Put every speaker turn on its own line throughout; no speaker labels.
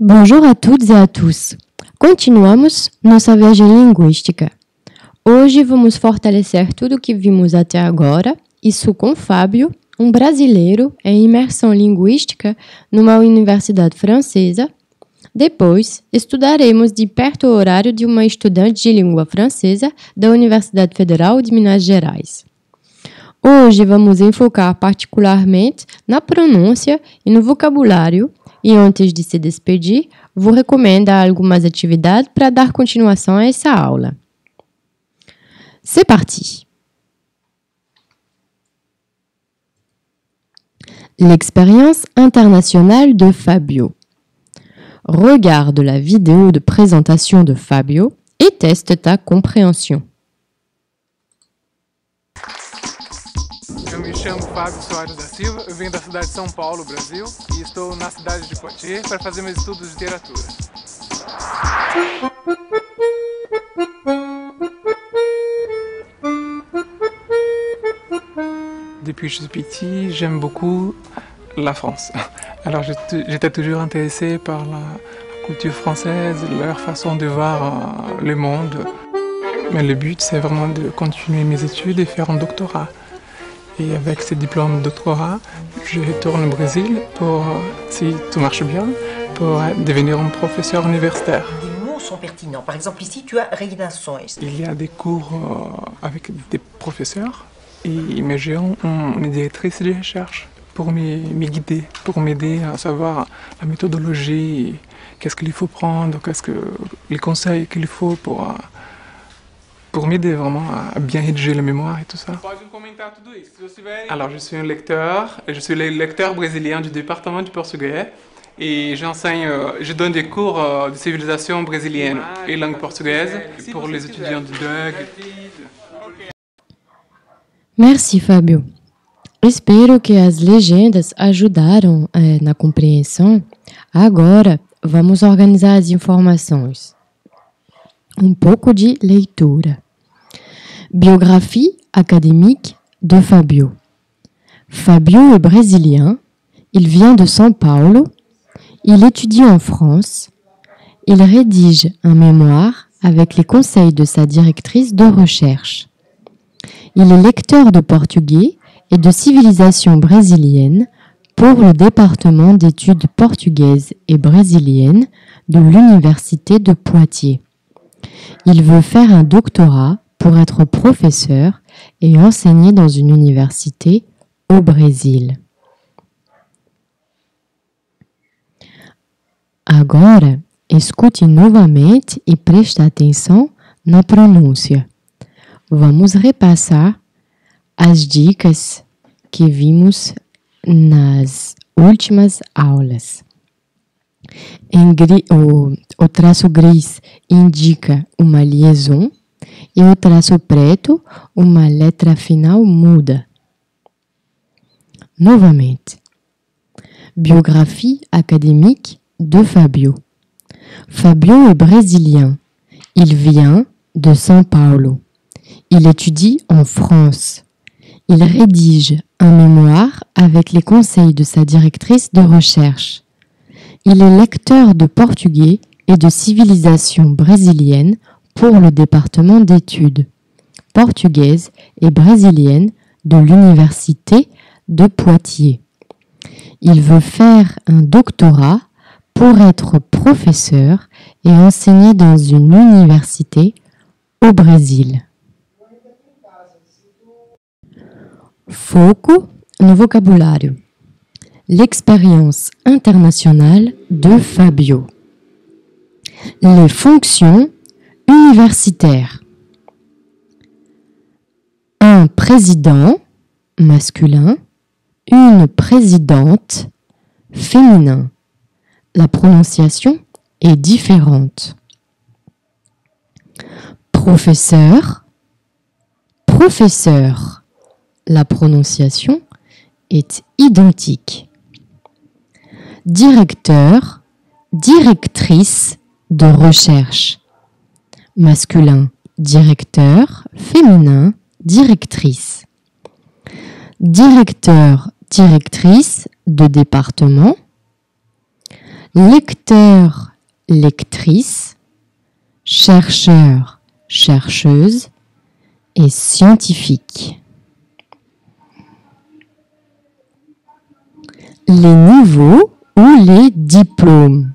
Bonjour a todos e a tous. Continuamos nossa viagem linguística. Hoje vamos fortalecer tudo o que vimos até agora, isso com Fábio, um brasileiro em imersão linguística numa universidade francesa. Depois, estudaremos de perto o horário de uma estudante de língua francesa da Universidade Federal de Minas Gerais. Hoje vamos enfocar particularmente na pronúncia e no vocabulário, e antes de se despedir, vou recomendar algumas atividades para dar continuação a essa aula. C'est parti! L'expérience internationale de Fabio. Regarde la vidéo de présentation de Fabio et teste ta compréhension.
Eu me chamo Fábio Soares da Silva, eu venho da cidade de São Paulo, Brasil, e estou na cidade de Poitiers para fazer meus estudos de literatura. Depuis que je suis petit, j'aime beaucoup la France. Alors j'étais toujours intéressé par la culture française, leur façon de voir le monde. Mais le but, c'est vraiment de continuer mes études et faire un doctorat. Et avec ce diplôme de doctorat, je retourne au Brésil pour, si tout marche bien, pour devenir un professeur universitaire.
Des mots sont pertinents. Par exemple, ici, tu as reinações.
Il y a des cours avec des professeurs et mais j'ai une directrice de recherche pour me guider, pour m'aider à savoir la méthodologie, qu'est-ce qu'il faut prendre, qu'est-ce que les conseils qu'il faut pour m'aider vraiment à bien rédiger la mémoire et tout ça. Alors je suis un lecteur, je suis le lecteur brésilien du département du portugais et je donne des cours de civilisation brésilienne et langue portugaise pour les étudiants de DUG.
Merci, Fábio. Espero que as legendas ajudaram na compreensão. Agora, vamos organizar as informações. Um pouco de leitura. Biographie académique de Fabio. Fabio est brésilien, il vient de São Paulo, il étudie en France, il rédige un mémoire avec les conseils de sa directrice de recherche. Il est lecteur de portugais et de civilisation brésilienne pour le département d'études portugaises et brésiliennes de l'Université de Poitiers. Il veut faire un doctorat pour être professeur et enseigner dans une université au Brésil. Agora, escute novamente e preste atenção na pronúncia. Vamos repassar as dicas que vimos nas últimas aulas. O traço gris indica uma liaison e o traço preto uma letra final muda. Novamente. Biographie académique de Fabio. Fabio est brésilien. Il vient de São Paulo. Il étudie en France. Il rédige un mémoire avec les conseils de sa directrice de recherche. Il est lecteur de portugais et de civilisation brésilienne pour le département d'études portugaises et brésiliennes de l'Université de Poitiers. Il veut faire un doctorat pour être professeur et enseigner dans une université au Brésil. Foco no vocabulário. L'expérience internationale de Fabio. Les fonctions universitaires. Un président masculin, une présidente féminin. La prononciation est différente. Professeur, professeur. La prononciation est identique. Directeur, directrice de recherche. Masculin, directeur, féminin, directrice. Directeur, directrice de département. lecteur, lectrice, chercheur, chercheuse et scientifique. Les niveaux ou les diplômes.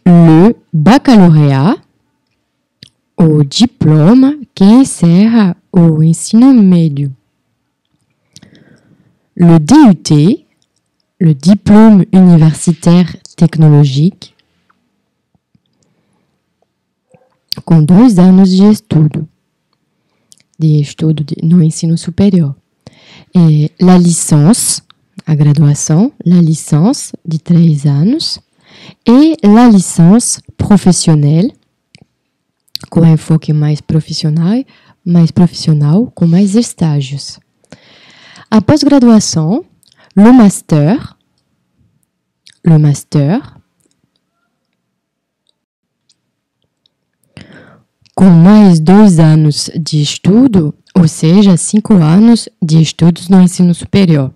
Le baccalauréat, o diploma que encerra o ensino médio. Le DUT, le diplôme universitaire technologique, com 2 anos de estudo no ensino superior. Et la licence, a graduação, la licence de 3 anos, e la licence professionnelle, com enfoque mais profissional, com mais estágios. A pós-graduação, le master, com mais 2 anos de estudo, ou seja, 5 anos de estudos no ensino superior.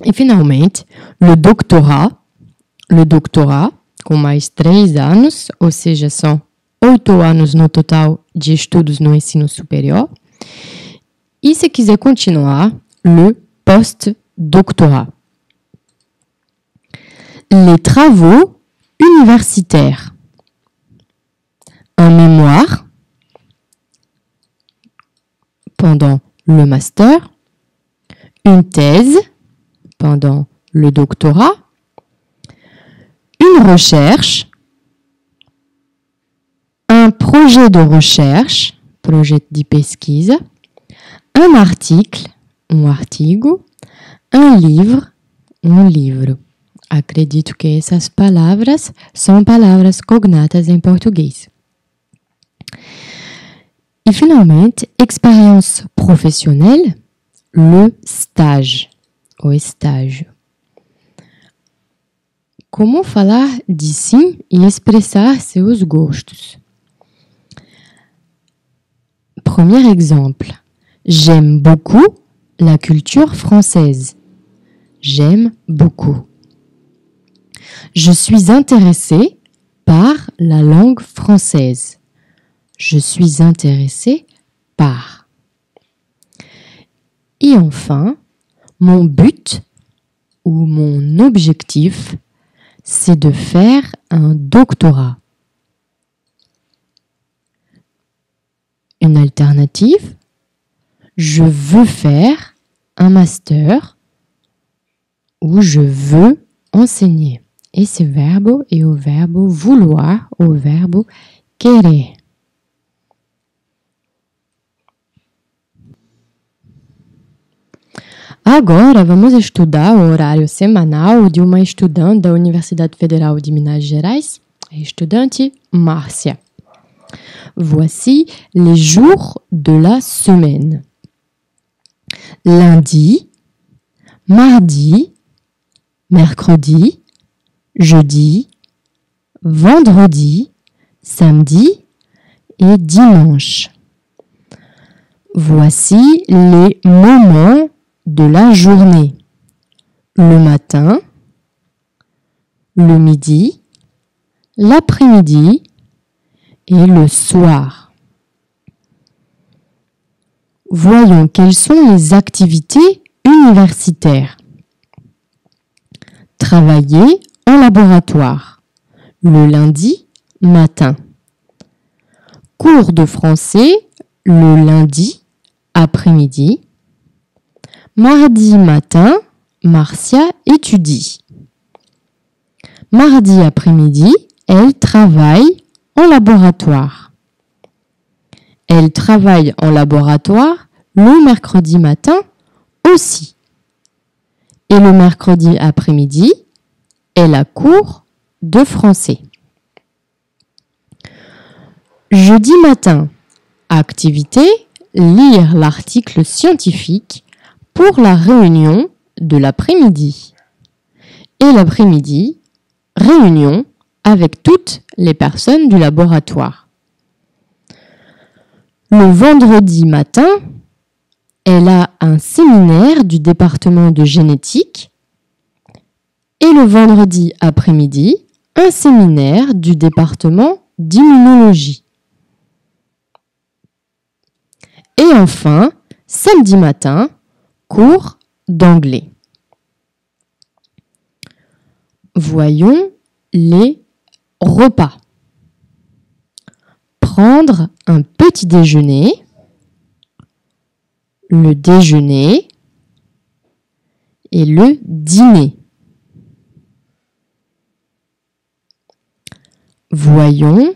E, finalmente, le doctorat, com mais 3 anos, ou seja, são 8 anos no total de estudos no ensino superior. E, se quiser continuar, le post-doctorat. Les travaux universitaires. Un mémoire pendant le master, une thèse pendant le doctorat, une recherche, un projet de recherche, projet de pesquisa, un article, artigo, un livre, livro. Acredito que essas palavras são palavras cognatas em português. E, finalmente, expérience professionnelle, le stage, o estágio. Como falar de si e expressar seus gostos? Premier exemple. J'aime beaucoup la culture française. J'aime beaucoup. Je suis intéressé par la langue française. Je suis intéressé par. Et enfin, mon but ou mon objectif, c'est de faire un doctorat. Une alternative, je veux faire un master ou je veux enseigner. Esse verbo é o verbo vouloir, o verbo querer. Agora vamos estudar o horário semanal de uma estudante da Universidade Federal de Minas Gerais, a estudante Márcia. Voici les jours de la semaine. Lundi, mardi, mercredi, jeudi, vendredi, samedi et dimanche. Voici les moments de la journée. Le matin, le midi, l'après-midi et le soir. Voyons quelles sont les activités universitaires. Travailler en laboratoire, le lundi matin. Cours de français, le lundi après-midi. Mardi matin, Marcia étudie. Mardi après-midi, elle travaille en laboratoire. Elle travaille en laboratoire le mercredi matin aussi. Et le mercredi après-midi, elle a cours de français. Jeudi matin, activité, lire l'article scientifique pour la réunion de l'après-midi. Et l'après-midi, réunion avec toutes les personnes du laboratoire. Le vendredi matin, elle a un séminaire du département de génétique. Et le vendredi après-midi, un séminaire du département d'immunologie. Et enfin, samedi matin, cours d'anglais. Voyons les repas. Prendre un petit déjeuner, le déjeuner et le dîner. Voyons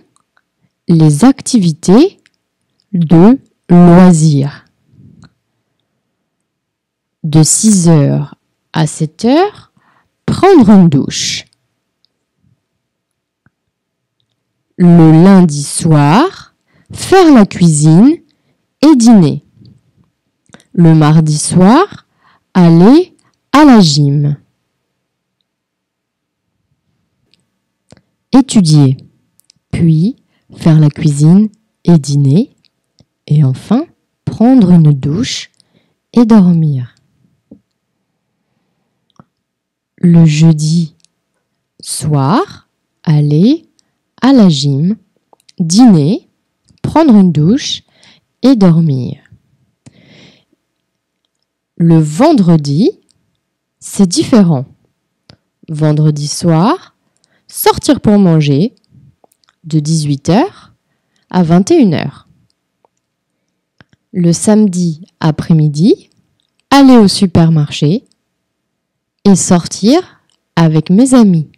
les activités de loisirs. De 6h à 7h, prendre une douche. Le lundi soir, faire la cuisine et dîner. Le mardi soir, aller à la gym. Étudier, puis faire la cuisine et dîner. Et enfin, prendre une douche et dormir. Le jeudi soir, aller à la gym, dîner, prendre une douche et dormir. Le vendredi, c'est différent. Vendredi soir, sortir pour manger de 18h à 21h. Le samedi après-midi, aller au supermarché et sortir avec mes amis.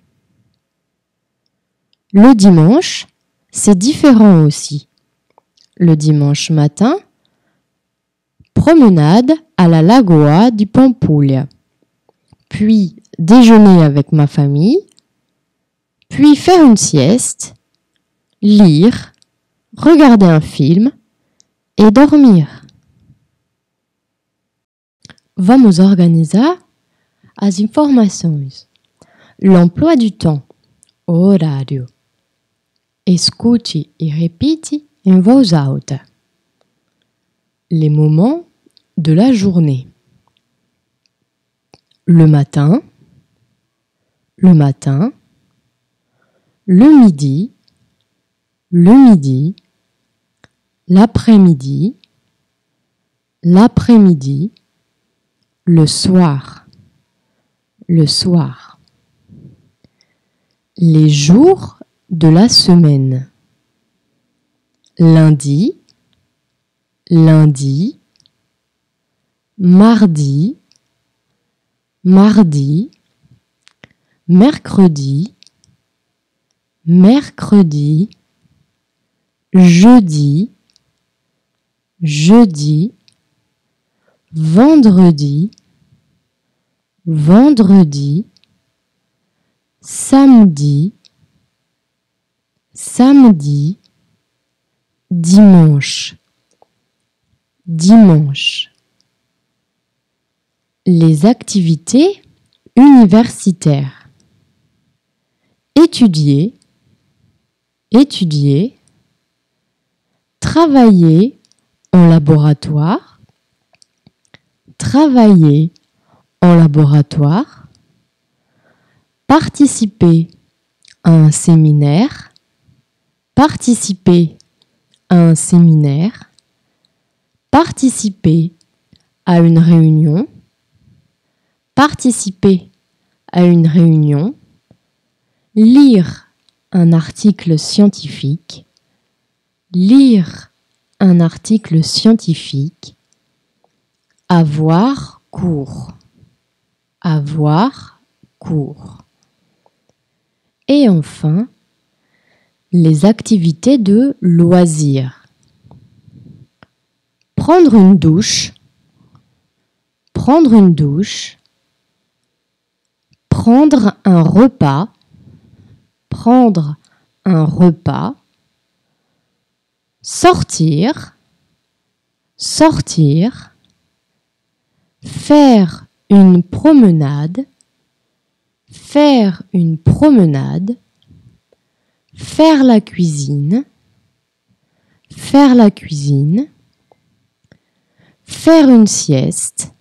Le dimanche, c'est différent aussi. Le dimanche matin, promenade à la Lagoa di Pampuglia, puis déjeuner avec ma famille, puis faire une sieste, lire, regarder un film et dormir. Vamos organizar as informações. L'emploi du temps, horário. Escute e repite em voz alta. Les moments de la journée. Le matin, le midi, l'après-midi, le soir. Les jours de la semaine. Lundi, mardi, mercredi, jeudi, vendredi, samedi, dimanche. Les activités universitaires. Étudier, travailler en laboratoire, participer à un séminaire, participer à une réunion, lire un article scientifique, avoir cours. Et enfin, les activités de loisirs. Prendre une douche, prendre un repas, sortir, faire une promenade, faire la cuisine, faire une sieste,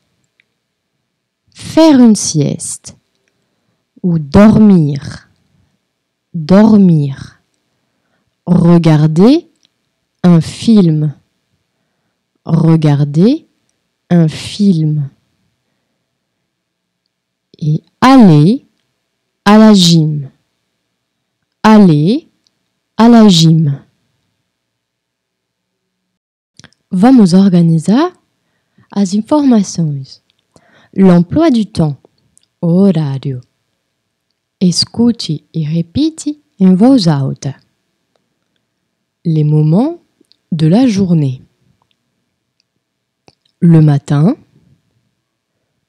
ou dormir, dormir. Regarder un film, regarder un film. Et aller à la gym, aller à la gym. Vamos organizar as informações. L'emploi du temps, horário. Escute e repite em voz alta. Les moments de la journée. Le matin,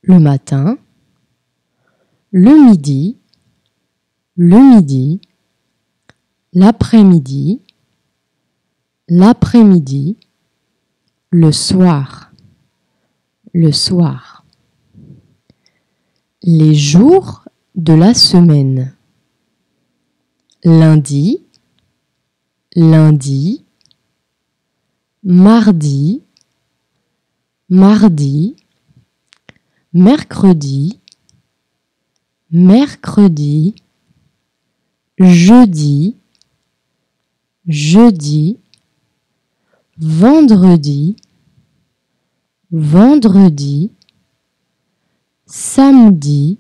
le matin, le midi, l'après-midi, l'après-midi, le soir, le soir. Les jours de la semaine. Lundi, lundi, mardi, mardi, mercredi, mercredi, jeudi, jeudi, vendredi, vendredi, samedi,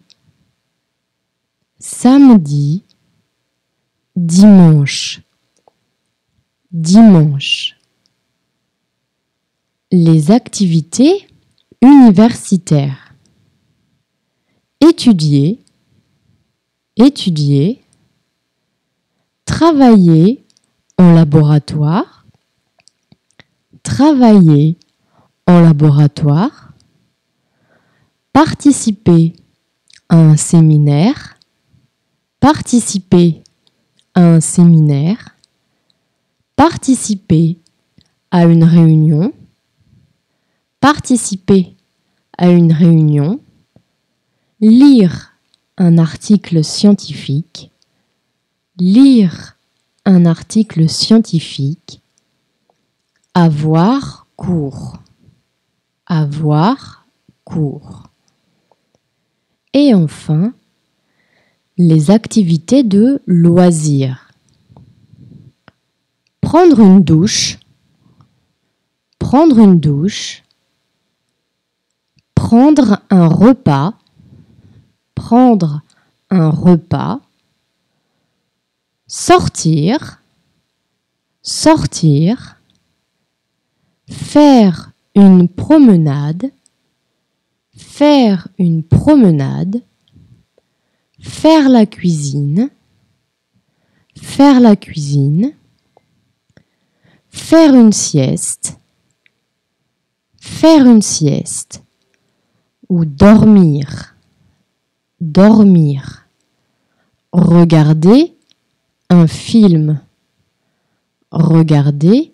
samedi, dimanche, dimanche. Les activités universitaires. Étudier, étudier, travailler en laboratoire, travailler en laboratoire, participer à un séminaire, participer à un séminaire, participer à une réunion, participer à une réunion, lire un article scientifique, lire un article scientifique, avoir cours, avoir cours. Et enfin, les activités de loisirs. Prendre une douche, prendre une douche, prendre un repas, prendre un repas, sortir, sortir, faire une promenade, faire une promenade, faire la cuisine, faire la cuisine, faire une sieste ou dormir, dormir, regarder un film, regarder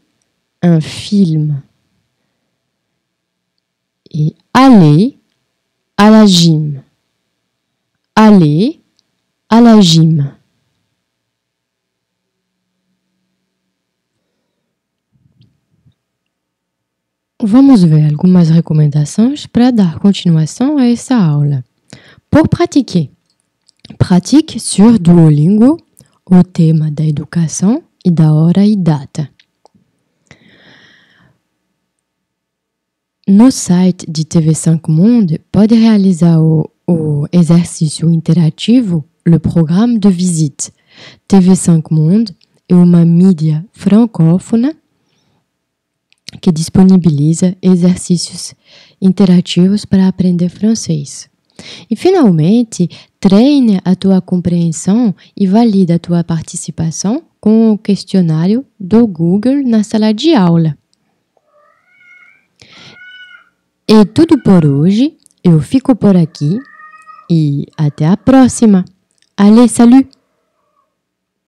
un film et aller à la gym, aller à la gym. Vamos ver algumas recomendações para dar continuação a essa aula. Pour pratiquer, pratique sur Duolingo o tema da educação e da hora e data. No site de TV5 Monde, pode realizar o exercício interativo, le programme de visite. TV5 Monde é uma mídia francófona que disponibiliza exercícios interativos para aprender francês. E, finalmente, treine a tua compreensão e valide a tua participação com o questionário do Google na sala de aula. É tudo por hoje, eu fico por aqui e até a próxima. Allez, salut!